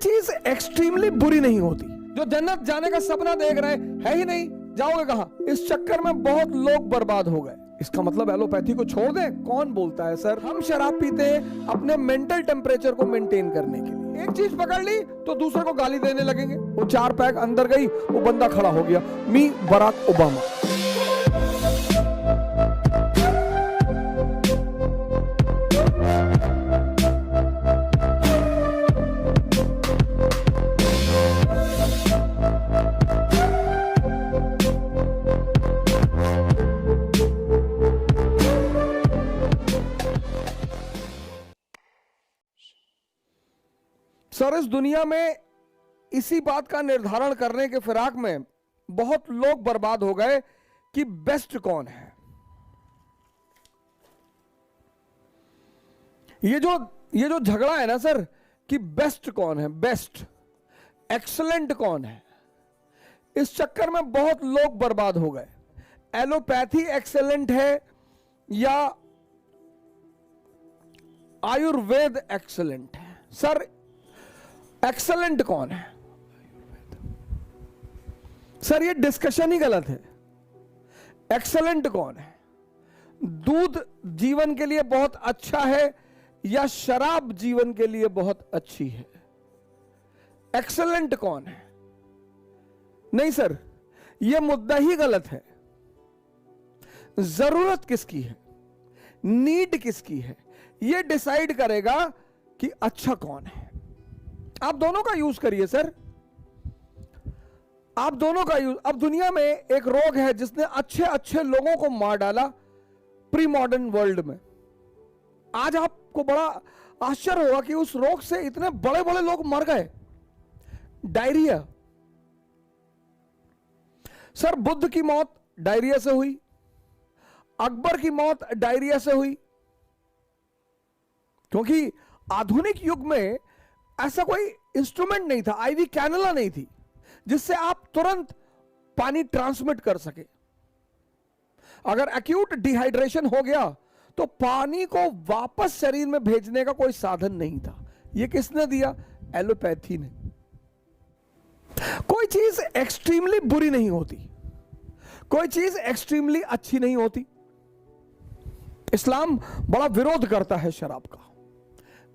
चीज एक्सट्रीमली बुरी नहीं होती। जो जन्नत जाने का सपना देख रहे है ही नहीं, जाओगे कहां? इस चक्कर में बहुत लोग बर्बाद हो गए। इसका मतलब एलोपैथी को छोड़ दें? कौन बोलता है सर? हम शराब पीते हैं अपने मेंटल टेम्परेचर को मेंटेन करने के लिए। एक चीज पकड़ ली तो दूसरे को गाली देने लगेंगे। वो 4 पैक अंदर गई, वो बंदा खड़ा हो गया, मी बराक ओबामा। सर, इस दुनिया में इसी बात का निर्धारण करने के फिराक में बहुत लोग बर्बाद हो गए कि बेस्ट कौन है। ये जो झगड़ा है ना सर, कि बेस्ट कौन है, बेस्ट एक्सीलेंट कौन है, इस चक्कर में बहुत लोग बर्बाद हो गए। एलोपैथी एक्सीलेंट है या आयुर्वेद एक्सीलेंट है? सर, एक्सेलेंट कौन है? सर, ये डिस्कशन ही गलत है। एक्सेलेंट कौन है? दूध जीवन के लिए बहुत अच्छा है या शराब जीवन के लिए बहुत अच्छी है? एक्सेलेंट कौन है? नहीं सर, यह मुद्दा ही गलत है। जरूरत किसकी है, नीड किसकी है, यह डिसाइड करेगा कि अच्छा कौन है। आप दोनों का यूज करिए सर, आप दोनों का यूज। अब दुनिया में एक रोग है जिसने अच्छे अच्छे लोगों को मार डाला प्री मॉडर्न वर्ल्ड में। आज आपको बड़ा आश्चर्य होगा कि उस रोग से इतने बड़े बड़े लोग मर गए। डायरिया। सर, बुद्ध की मौत डायरिया से हुई, अकबर की मौत डायरिया से हुई, क्योंकि आधुनिक युग में ऐसा कोई इंस्ट्रूमेंट नहीं था, आईवी कैनुला नहीं थी जिससे आप तुरंत पानी ट्रांसमिट कर सके। अगर एक्यूट डिहाइड्रेशन हो गया तो पानी को वापस शरीर में भेजने का कोई साधन नहीं था। यह किसने दिया? एलोपैथी ने। कोई चीज एक्सट्रीमली बुरी नहीं होती, कोई चीज एक्सट्रीमली अच्छी नहीं होती। इस्लाम बड़ा विरोध करता है शराब का।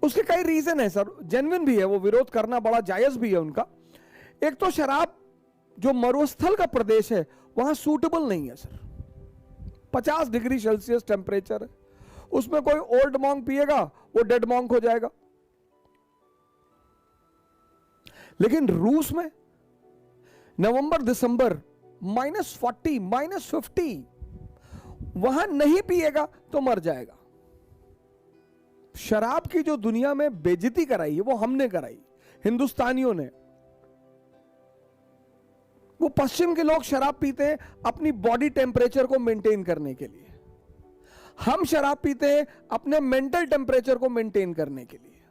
उसके कई रीजन है सर, जेन्युइन भी है, वो विरोध करना बड़ा जायज भी है उनका। एक तो शराब जो मरुस्थल का प्रदेश है वहां सूटेबल नहीं है सर। 50 डिग्री सेल्सियस टेम्परेचर है, उसमें कोई ओल्ड मॉन्क पिएगा वो डेड मॉन्क हो जाएगा। लेकिन रूस में नवंबर दिसंबर -40 -50, वहां नहीं पिएगा तो मर जाएगा। शराब की जो दुनिया में बेइज्जती कराई है वो हमने कराई, हिंदुस्तानियों ने। वो पश्चिम के लोग शराब पीते हैं अपनी बॉडी टेम्परेचर को मेंटेन करने के लिए, हम शराब पीते हैं अपने मेंटल टेम्परेचर को मेंटेन करने के लिए।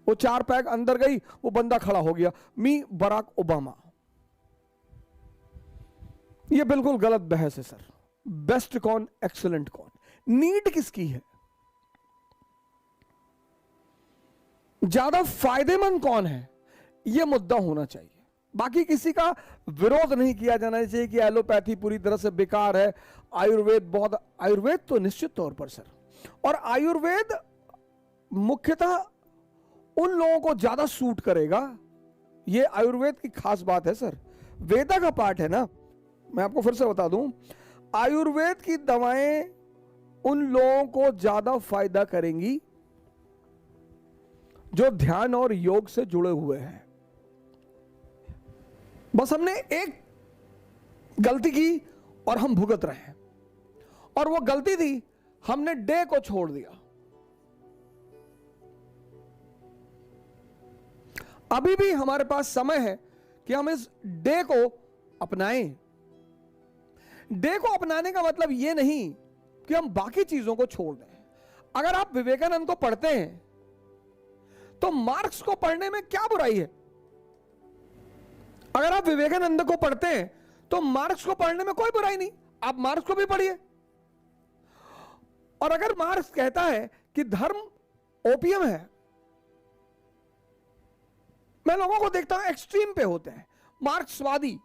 वो 4 पैक अंदर गई, वो बंदा खड़ा हो गया, मी बराक ओबामा। ये बिल्कुल गलत बहस है सर। बेस्ट कौन, एक्सीलेंट कौन, नीड किसकी है, ज्यादा फायदेमंद कौन है, यह मुद्दा होना चाहिए। बाकी किसी का विरोध नहीं किया जाना चाहिए कि एलोपैथी पूरी तरह से बेकार है, आयुर्वेद तो निश्चित तौर पर सर। और आयुर्वेद मुख्यतः उन लोगों को ज्यादा सूट करेगा, यह आयुर्वेद की खास बात है सर। वेदा का पार्ट है ना, मैं आपको फिर से बता दूं, आयुर्वेद की दवाएं उन लोगों को ज्यादा फायदा करेंगी जो ध्यान और योग से जुड़े हुए हैं। बस हमने एक गलती की और हम भुगत रहे हैं, और वो गलती थी हमने डे को छोड़ दिया। अभी भी हमारे पास समय है कि हम इस डे को अपनाएं। डे को अपनाने का मतलब यह नहीं कि हम बाकी चीजों को छोड़ दें। अगर आप विवेकानंद को पढ़ते हैं तो मार्क्स को पढ़ने में क्या बुराई है? अगर आप विवेकानंद को पढ़ते हैं तो मार्क्स को पढ़ने में कोई बुराई नहीं, आप मार्क्स को भी पढ़िए। और अगर मार्क्स कहता है कि धर्म ओपियम है मैं लोगों को देखता हूं एक्सट्रीम पे होते हैं, मार्क्सवादी।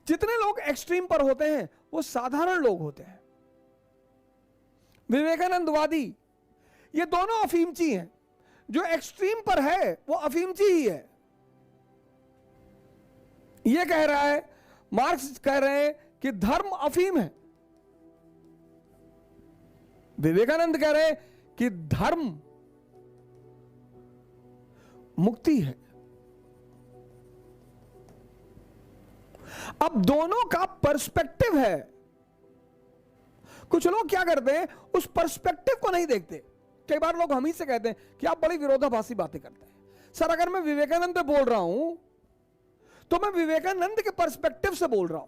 जितने लोग एक्सट्रीम पर होते हैं वो साधारण लोग होते हैं। विवेकानंदवादी, ये दोनों अफीमची हैं। जो एक्सट्रीम पर है वो अफीमची ही है। ये कह रहा है, मार्क्स कह रहे हैं कि धर्म अफीम है, विवेकानंद कह रहे हैं कि धर्म मुक्ति है। अब दोनों का पर्सपेक्टिव है। कुछ लोग क्या करते हैं, उस पर्सपेक्टिव को नहीं देखते। कई बार लोग हम ही से कहते हैं कि आप बड़ी विरोधाभासी बातें करते हैं। सर, अगर मैं विवेकानंद पे बोल रहा हूं तो मैं विवेकानंद के पर्सपेक्टिव से बोल रहा हूं।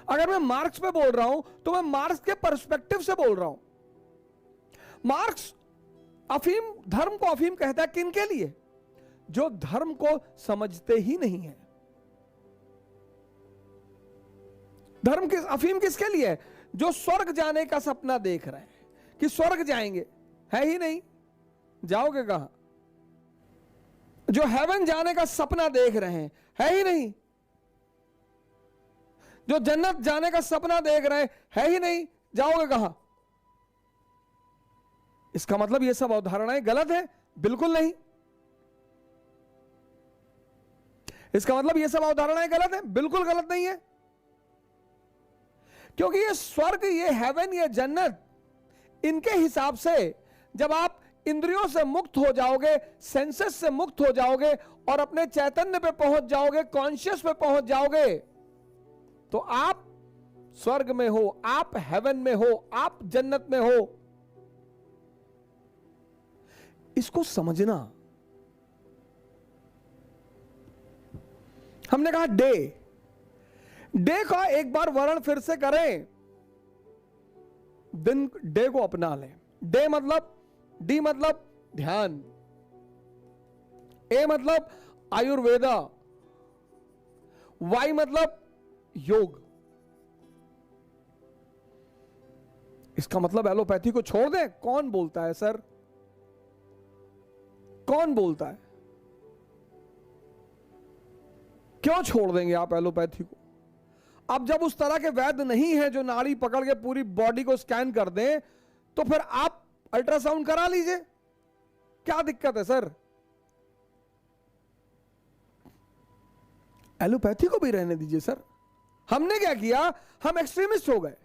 अगर मैं मार्क्स पे बोल रहा हूं तो मैं मार्क्स के पर्सपेक्टिव से बोल रहा हूं। मार्क्स अफीम, धर्म को अफीम कहता है किन के लिए? जो धर्म को समझते ही नहीं है। धर्म किस, अफीम किसके लिए है? जो स्वर्ग जाने का सपना देख रहे हैं कि स्वर्ग जाएंगे, है ही नहीं, जाओगे कहां? जो हेवन जाने का सपना देख रहे हैं, है ही नहीं। जो जन्नत जाने का सपना देख रहे हैं, है ही नहीं, जाओगे कहां? इसका मतलब ये सब अवधारणाएं गलत है? बिल्कुल नहीं। इसका मतलब ये सब अवधारणाएं गलत है? बिल्कुल गलत नहीं है। क्योंकि ये स्वर्ग, ये हेवन, ये जन्नत, इनके हिसाब से जब आप इंद्रियों से मुक्त हो जाओगे, सेंसेस से मुक्त हो जाओगे और अपने चैतन्य पे पहुंच जाओगे, कॉन्शियस पे पहुंच जाओगे, तो आप स्वर्ग में हो, आप हेवन में हो, आप जन्नत में हो। इसको समझना। हमने कहा डे का एक बार वर्णन फिर से करें। दिन, डे को अपना लें। डे मतलब, डी मतलब ध्यान, ए मतलब आयुर्वेदा, वाई मतलब योग। इसका मतलब एलोपैथी को छोड़ दें? कौन बोलता है सर? कौन बोलता है? क्यों छोड़ देंगे आप एलोपैथी को? अब जब उस तरह के वैद्य नहीं है जो नाड़ी पकड़ के पूरी बॉडी को स्कैन कर दें, तो फिर आप अल्ट्रासाउंड करा लीजिए, क्या दिक्कत है सर? एलोपैथी को भी रहने दीजिए सर। हमने क्या किया? हम एक्सट्रीमिस्ट हो गए।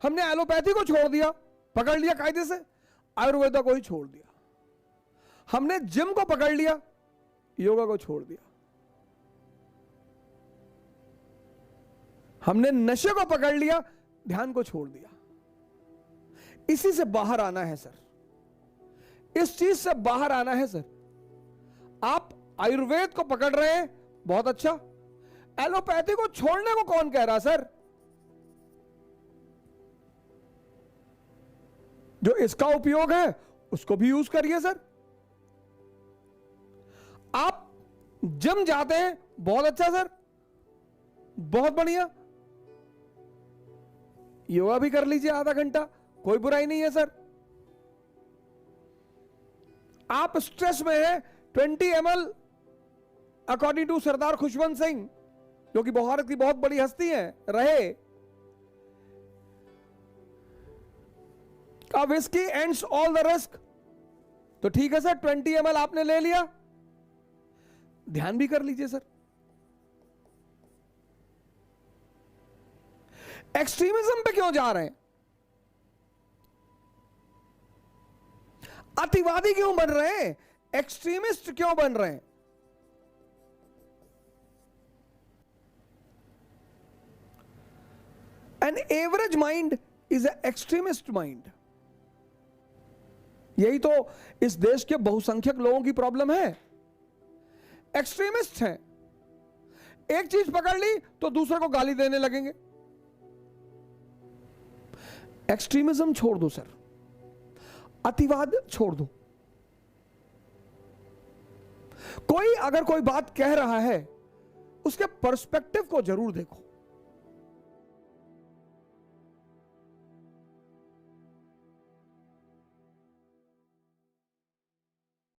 हमने एलोपैथी को छोड़ दिया, पकड़ लिया कायदे से, आयुर्वेदा को ही छोड़ दिया। हमने जिम को पकड़ लिया, योगा को छोड़ दिया। हमने नशे को पकड़ लिया, ध्यान को छोड़ दिया। इसी से बाहर आना है सर, इस चीज से बाहर आना है सर। आप आयुर्वेद को पकड़ रहे हैं, बहुत अच्छा। एलोपैथी को छोड़ने को कौन कह रहा सर? जो इसका उपयोग है उसको भी यूज करिए सर। आप जिम जाते हैं, बहुत अच्छा सर, बहुत बढ़िया। योगा भी कर लीजिए आधा घंटा, कोई बुराई नहीं है सर। आप स्ट्रेस में हैं, 20 ml अकॉर्डिंग टू सरदार खुशवंत सिंह, जो कि भारत की बहुत बड़ी हस्ती है रहे, का whisky ends all the risk. तो ठीक है सर, 20 ml आपने ले लिया, ध्यान भी कर लीजिए सर। एक्सट्रीमिज्म पे क्यों जा रहे हैं? अतिवादी क्यों बन रहे हैं? एक्सट्रीमिस्ट क्यों बन रहे हैं? An average mind is an extremist mind. यही तो इस देश के बहुसंख्यक लोगों की प्रॉब्लम है। एक्सट्रीमिस्ट हैं, एक चीज पकड़ ली तो दूसरे को गाली देने लगेंगे। एक्सट्रीमिज्म छोड़ दो सर, अतिवाद छोड़ दो। कोई अगर कोई बात कह रहा है, उसके पर्सपेक्टिव को जरूर देखो।